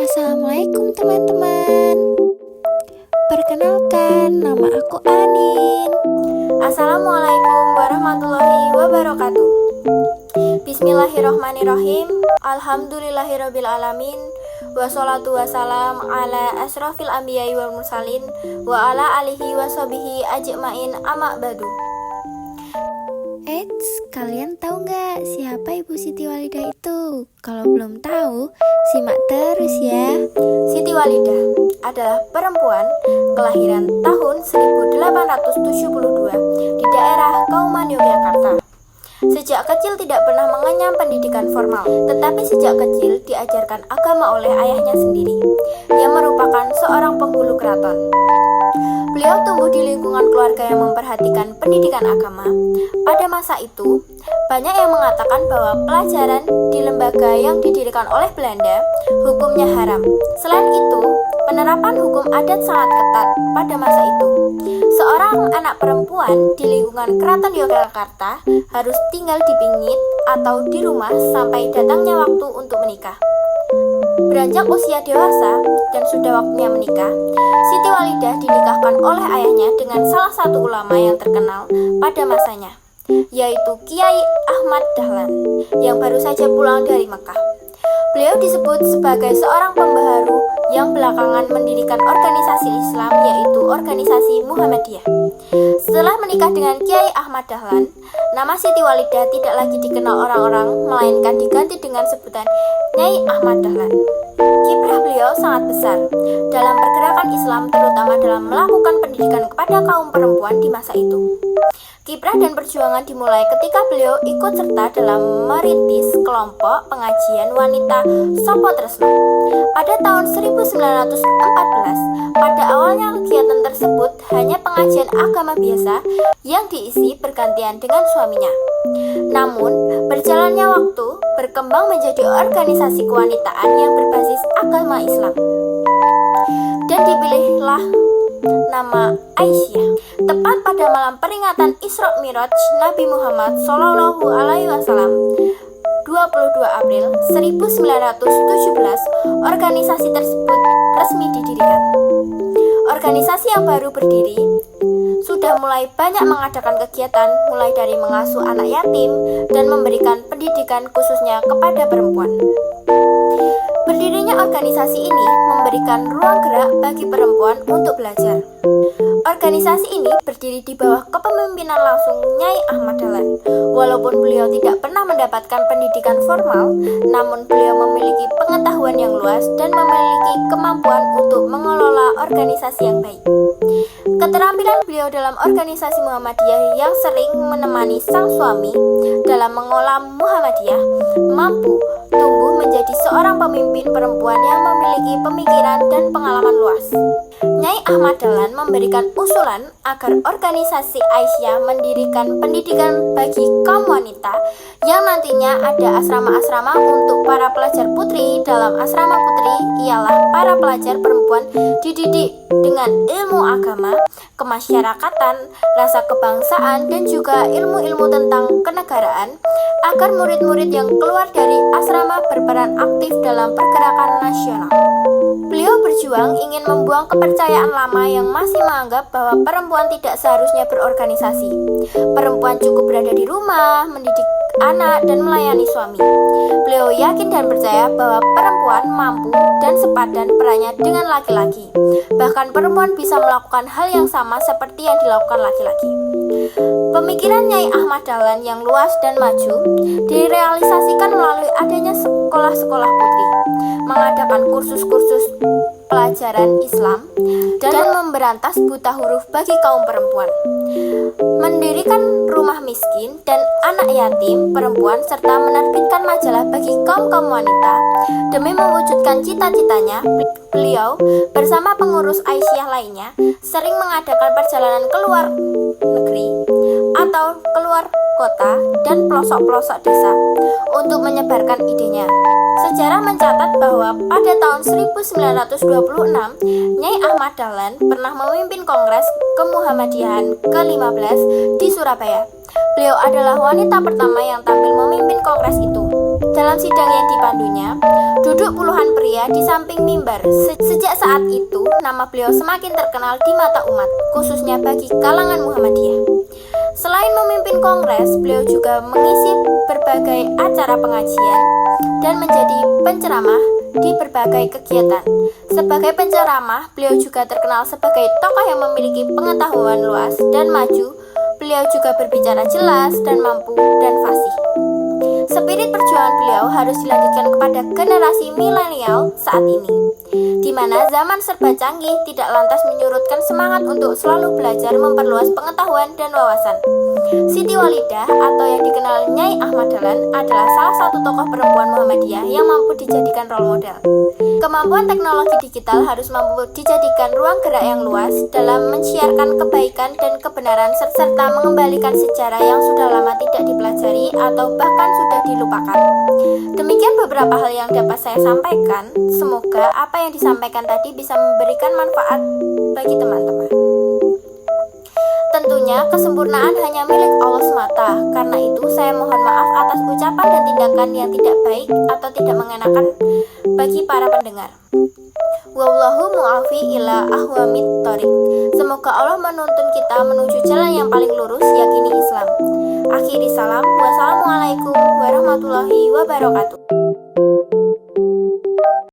Assalamualaikum teman-teman. Perkenalkan, nama aku Anin. Assalamualaikum warahmatullahi wabarakatuh. Bismillahirrohmanirrohim. Alhamdulillahirrabbilalamin. Wassalatu wassalam ala asrofil anbiya'i wal mursalin wa ala alihi washabihi ajmain amma ba'du. Eits, kalian tahu nggak siapa Ibu Siti Walidah itu? Kalau belum tahu, simak terus ya. Siti Walidah adalah perempuan kelahiran tahun 1872 di daerah Kauman, Yogyakarta. Sejak kecil tidak pernah mengenyam pendidikan formal, tetapi sejak kecil diajarkan agama oleh ayahnya sendiri, yang merupakan seorang penghulu keraton. Beliau tumbuh di lingkungan keluarga yang memperhatikan pendidikan agama. Pada masa itu, banyak yang mengatakan bahwa pelajaran di lembaga yang didirikan oleh Belanda hukumnya haram. Selain itu, penerapan hukum adat sangat ketat pada masa itu. Seorang anak perempuan di lingkungan Keraton Yogyakarta harus tinggal di pingit atau di rumah sampai datangnya waktu untuk menikah. Beranjak usia dewasa dan sudah waktunya menikah, Siti Walidah dinikahkan oleh ayahnya dengan salah satu ulama yang terkenal pada masanya, yaitu Kiai Ahmad Dahlan yang baru saja pulang dari Mekah. Beliau disebut sebagai seorang pembaharu yang belakangan mendirikan organisasi Islam, yaitu organisasi Muhammadiyah. Setelah menikah dengan Kiai Ahmad Dahlan, nama Siti Walidah tidak lagi dikenal orang-orang, melainkan diganti dengan sebutan Nyai Ahmad Dahlan. Kiprah beliau sangat besar dalam pergerakan Islam, terutama dalam melakukan pendidikan kepada kaum perempuan di masa itu. Kiprah dan perjuangan dimulai ketika beliau ikut serta dalam merintis kelompok pengajian wanita Sopo Tresno. Pada tahun 1914, pada awalnya kegiatan tersebut hanya pengajian agama biasa yang diisi bergantian dengan suaminya. Namun, berjalannya waktu berkembang menjadi organisasi kewanitaan yang berbasis agama Islam. Dan dipilihlah nama Aisyah tepat pada malam peringatan Isra Miraj Nabi Muhammad Shallallahu Alaihi Wasallam 22 April 1917. Organisasi tersebut resmi didirikan. Organisasi yang baru berdiri sudah mulai banyak mengadakan kegiatan, mulai dari mengasuh anak yatim dan memberikan pendidikan khususnya kepada perempuan. Berdirinya organisasi ini memberikan ruang gerak bagi perempuan untuk belajar. Organisasi ini berdiri di bawah kepemimpinan langsung Nyai Ahmad Dahlan. Walaupun beliau tidak pernah mendapatkan pendidikan formal, namun beliau memiliki pengetahuan yang luas dan memiliki kemampuan untuk mengelola organisasi yang baik. Keterampilan beliau dalam organisasi Muhammadiyah yang sering menemani sang suami dalam mengolah Muhammadiyah mampu tumbuh menjadi seorang pemimpin perempuan yang memiliki pemikiran dan pengalaman luas. Nyai Ahmad Dahlan memberikan usulan agar organisasi Aisyah mendirikan pendidikan bagi kaum wanita yang nantinya ada asrama-asrama untuk para pelajar putri. Dalam asrama putri ialah para pelajar perempuan dididik dengan ilmu agama, kemasyarakatan, rasa kebangsaan, dan juga ilmu-ilmu tentang kenegaraan, agar murid-murid yang keluar dari asrama berperan aktif dalam pergerakan nasional. Beliau berjuang ingin membuang kepercayaan lama yang masih menganggap bahwa perempuan tidak seharusnya berorganisasi. Perempuan cukup berada di rumah, mendidik anak, dan melayani suami. Beliau yakin dan percaya bahwa perempuan mampu dan sepadan perannya dengan laki-laki. Bahkan perempuan bisa melakukan hal yang sama seperti yang dilakukan laki-laki. Pemikiran Nyai Ahmad Dahlan yang luas dan maju direalisasikan melalui adanya sekolah-sekolah putri, mengadakan kursus-kursus pelajaran Islam, dan memberantas buta huruf bagi kaum perempuan, mendirikan rumah miskin dan anak yatim perempuan, serta menerbitkan majalah bagi kaum-kaum wanita. Demi mewujudkan cita-citanya, beliau bersama pengurus Aisyah lainnya sering mengadakan perjalanan ke luar negeri atau keluar kota dan pelosok-pelosok desa untuk menyebarkan idenya. Sejarah mencatat bahwa pada tahun 1926, Nyai Ahmad Dahlan pernah memimpin Kongres Kemuhammadiyahan ke-15 di Surabaya. Beliau adalah wanita pertama yang tampil memimpin kongres itu. Dalam sidang yang dipandunya, duduk mulia di samping mimbar. Sejak saat itu, nama beliau semakin terkenal di mata umat, khususnya bagi kalangan Muhammadiyah. Selain memimpin kongres, beliau juga mengisi berbagai acara pengajian dan menjadi penceramah di berbagai kegiatan. Sebagai penceramah, beliau juga terkenal sebagai tokoh yang memiliki pengetahuan luas dan maju. Beliau juga berbicara jelas dan mampu dan fasih. Spirit perjuangan beliau harus dilanjutkan kepada generasi milenial saat ini, di mana zaman serba canggih tidak lantas menyurutkan semangat untuk selalu belajar, memperluas pengetahuan dan wawasan. Siti Walidah atau yang dikenal Nyai Ahmad Dahlan adalah salah satu tokoh perempuan Muhammadiyah yang mampu dijadikan role model. Kemampuan teknologi digital harus mampu dijadikan ruang gerak yang luas dalam mensiarkan kebaikan dan kebenaran serta mengembalikan sejarah yang sudah lama tidak dipelajari atau bahkan sudah dilupakan. Demikian beberapa hal yang dapat saya sampaikan. Semoga apa yang disampaikan tadi bisa memberikan manfaat bagi teman-teman. Tentunya kesempurnaan hanya milik Allah semata. Karena itu saya mohon maaf atas ucapan dan tindakan yang tidak baik atau tidak mengenakan bagi para pendengar. Wallahu mu'afi ila ahwamit thoriq. Semoga Allah menuntun kita menuju jalan yang paling lurus, yakini Islam. Akhiri salam. Wassalamualaikum warahmatullahi wabarakatuh.